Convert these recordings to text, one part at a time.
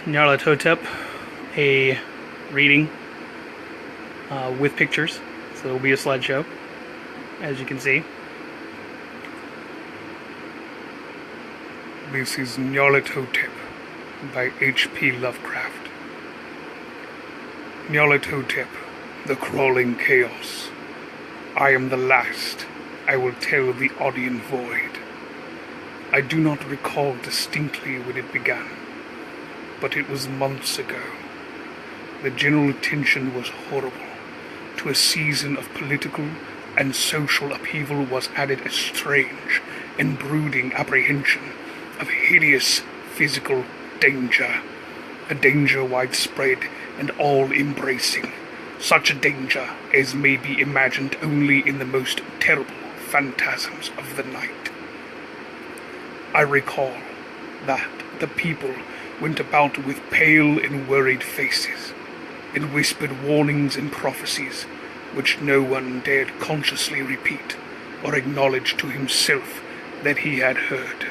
Nyarlathotep, a reading with pictures. So it'll be a slideshow, as you can see. This is Nyarlathotep by H.P. Lovecraft. Nyarlathotep, the crawling chaos. I am the last. I will tell the audience void. I do not recall distinctly when it began, but it was months ago. The general attention was horrible. To a season of political and social upheaval was added a strange and brooding apprehension of hideous physical danger, a danger widespread and all-embracing, such a danger as may be imagined only in the most terrible phantasms of the night. I recall that the people went about with pale and worried faces, and whispered warnings and prophecies which no one dared consciously repeat or acknowledge to himself that he had heard.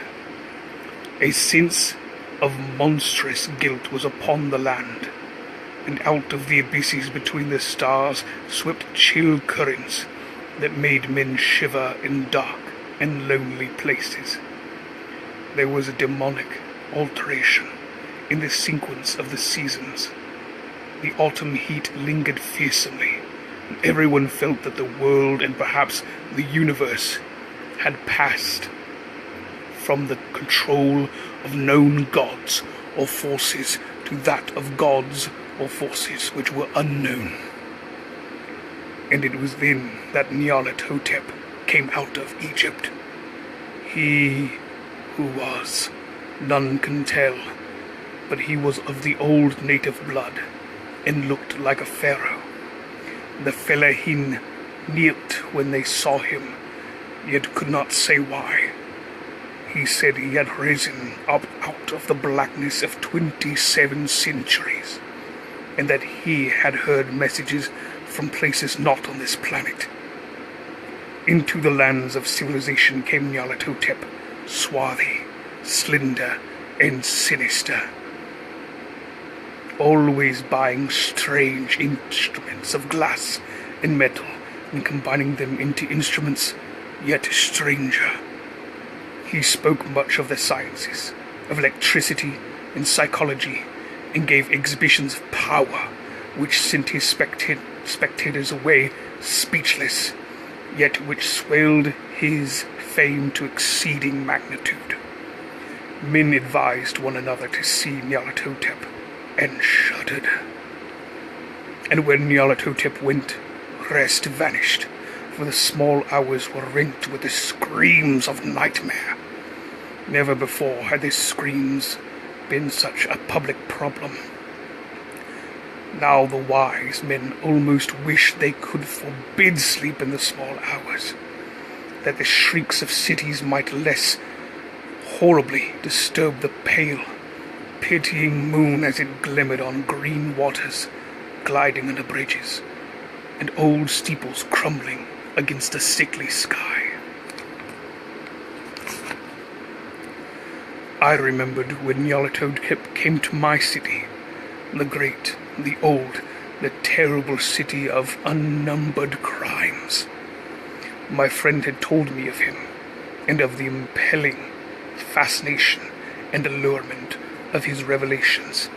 A sense of monstrous guilt was upon the land, and out of the abysses between the stars swept chill currents that made men shiver in dark and lonely places. There was a demonic alteration in the sequence of the seasons. The autumn heat lingered fearsomely, and everyone felt that the world and perhaps the universe had passed from the control of known gods or forces to that of gods or forces which were unknown. And it was then that Nyarlathotep came out of Egypt. He who was, none can tell, but he was of the old native blood, and looked like a pharaoh. The Fellahin knelt when they saw him, yet could not say why. He said he had risen up out of the blackness of 27 centuries, and that he had heard messages from places not on this planet. Into the lands of civilization came Nyarlathotep, swarthy, slender, and sinister, always buying strange instruments of glass and metal and combining them into instruments yet stranger. He spoke much of the sciences, of electricity and psychology, and gave exhibitions of power which sent his spectators away speechless, yet which swelled his fame to exceeding magnitude. Men advised one another to see Nyarlathotep, and shuddered. And when Nyarlathotep went, rest vanished, for the small hours were rent with the screams of nightmare. Never before had these screams been such a public problem. Now the wise men almost wish they could forbid sleep in the small hours, that the shrieks of cities might less horribly disturb the pale, pitying moon as it glimmered on green waters gliding under bridges, and old steeples crumbling against a sickly sky. I remembered when Nyarlathotep came to my city, the great, the old, the terrible city of unnumbered crimes. My friend had told me of him, and of the impelling fascination and allurement of his revelations,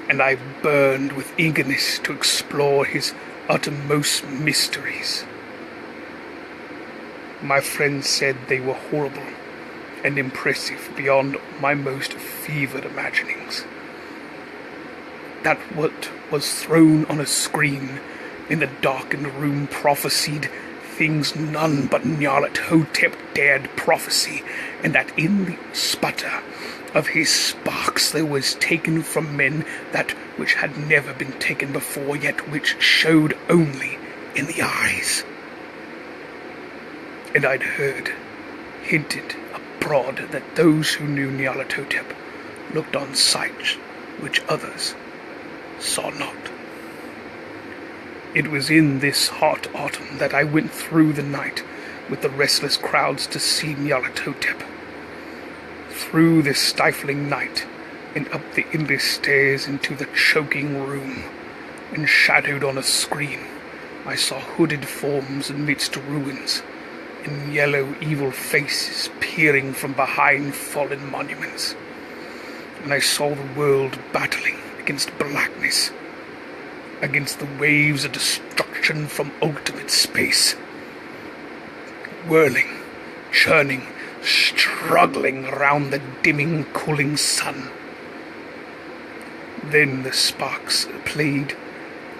and I burned with eagerness to explore his uttermost mysteries. My friend said they were horrible and impressive beyond my most fevered imaginings. That what was thrown on a screen in the darkened room prophesied things none but Nyarlathotep dared prophesy, and that in the sputter of his sparks there was taken from men that which had never been taken before, yet which showed only in the eyes. And I'd heard, hinted abroad, that those who knew Nyarlathotep looked on sights which others saw not. It was in this hot autumn that I went through the night with the restless crowds to see Nyarlathotep. Through this stifling night and up the endless stairs into the choking room. And shadowed on a screen, I saw hooded forms amidst ruins, and yellow evil faces peering from behind fallen monuments. And I saw the world battling against blackness, against the waves of destruction from ultimate space, whirling, churning, struggling around the dimming, cooling sun. Then the sparks played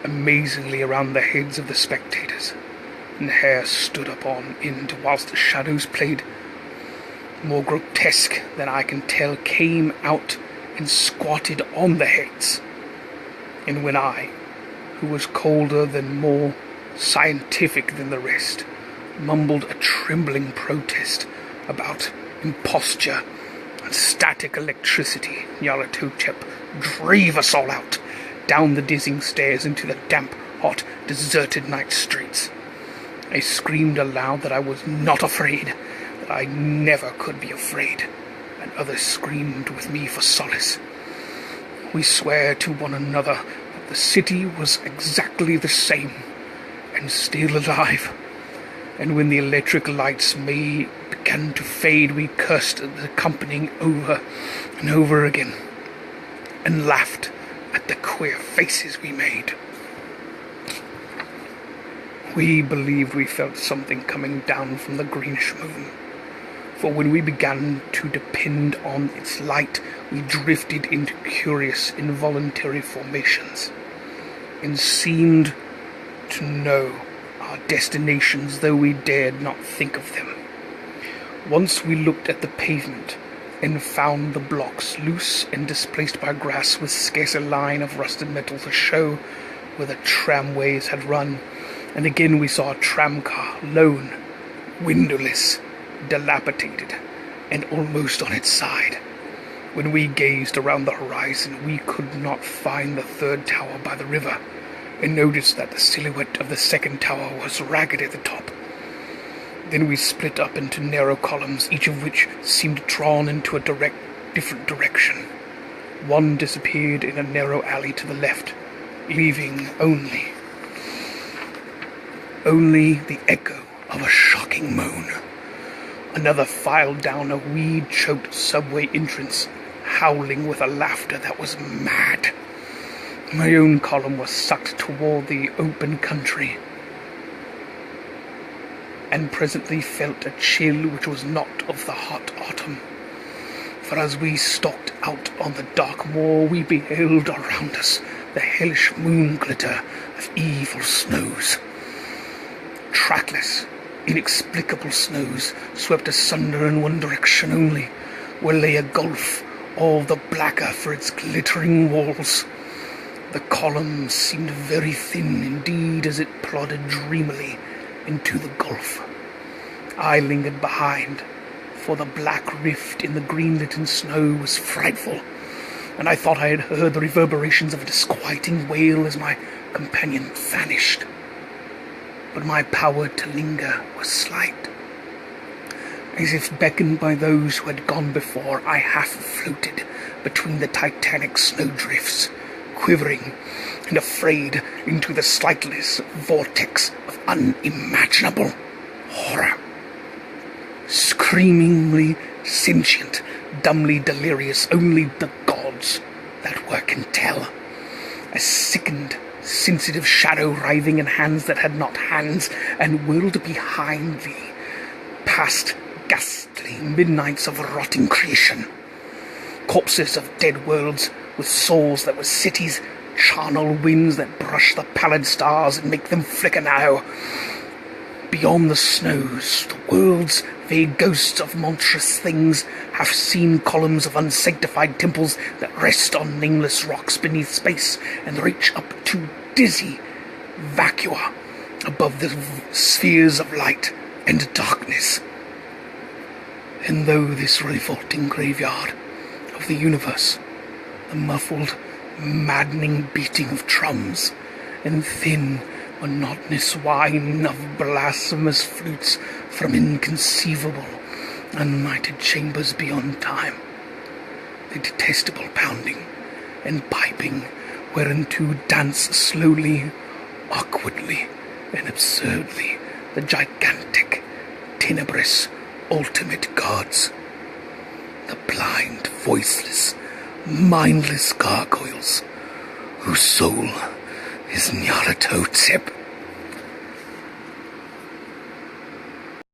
amazingly around the heads of the spectators, and hair stood up on end, whilst the shadows played, more grotesque than I can tell, came out and squatted on the heads. And when I, who was colder than more scientific than the rest, mumbled a trembling protest about imposture and static electricity, Nyarlathotep drave us all out, down the dizzying stairs into the damp, hot, deserted night streets. I screamed aloud that I was not afraid, that I never could be afraid, and others screamed with me for solace. We swore to one another that the city was exactly the same, and still alive. And when the electric lights began to fade, we cursed the company over and over again, and laughed at the queer faces we made. We believed we felt something coming down from the greenish moon, for when we began to depend on its light, we drifted into curious, involuntary formations, and seemed to know our destinations, though we dared not think of them. Once we looked at the pavement, and found the blocks loose and displaced by grass, with scarce a line of rusted metal to show where the tramways had run. And again we saw a tramcar, lone, windowless, dilapidated, and almost on its side. When we gazed around the horizon, we could not find the third tower by the river, and noticed that the silhouette of the second tower was ragged at the top. Then we split up into narrow columns, each of which seemed drawn into a different direction. One disappeared in a narrow alley to the left, leaving only the echo of a shocking moan. Another filed down a weed-choked subway entrance, howling with a laughter that was mad. My own column was sucked toward the open country, and presently felt a chill which was not of the hot autumn. For as we stalked out on the dark moor, we beheld around us the hellish moon glitter of evil snows. Trackless, inexplicable snows swept asunder in one direction only, where lay a gulf, all the blacker for its glittering walls. The column seemed very thin indeed as it plodded dreamily into the gulf. I lingered behind, for the black rift in the green-litten snow was frightful, and I thought I had heard the reverberations of a disquieting wail as my companion vanished. But my power to linger was slight. As if beckoned by those who had gone before, I half floated between the titanic snowdrifts, quivering and afraid into the slightless vortex of unimaginable horror. Screamingly sentient, dumbly delirious, only the gods that were can tell. A sickened, sensitive shadow writhing in hands that had not hands, and whirled behind thee, past ghastly midnights of rotting creation. Corpses of dead worlds, with souls that were cities, charnel winds that brush the pallid stars and make them flicker now. Beyond the snows, the world's vague ghosts of monstrous things have seen columns of unsanctified temples that rest on nameless rocks beneath space and reach up to dizzy vacua above the spheres of light and darkness. And though this revolting graveyard of the universe, the muffled, maddening beating of drums, and thin, monotonous whine of blasphemous flutes from inconceivable, unlighted chambers beyond time, the detestable pounding and piping whereunto dance slowly, awkwardly, and absurdly the gigantic, tenebrous, ultimate gods. The blind, voiceless, mindless gargoyles, whose soul is Nyarlathotep.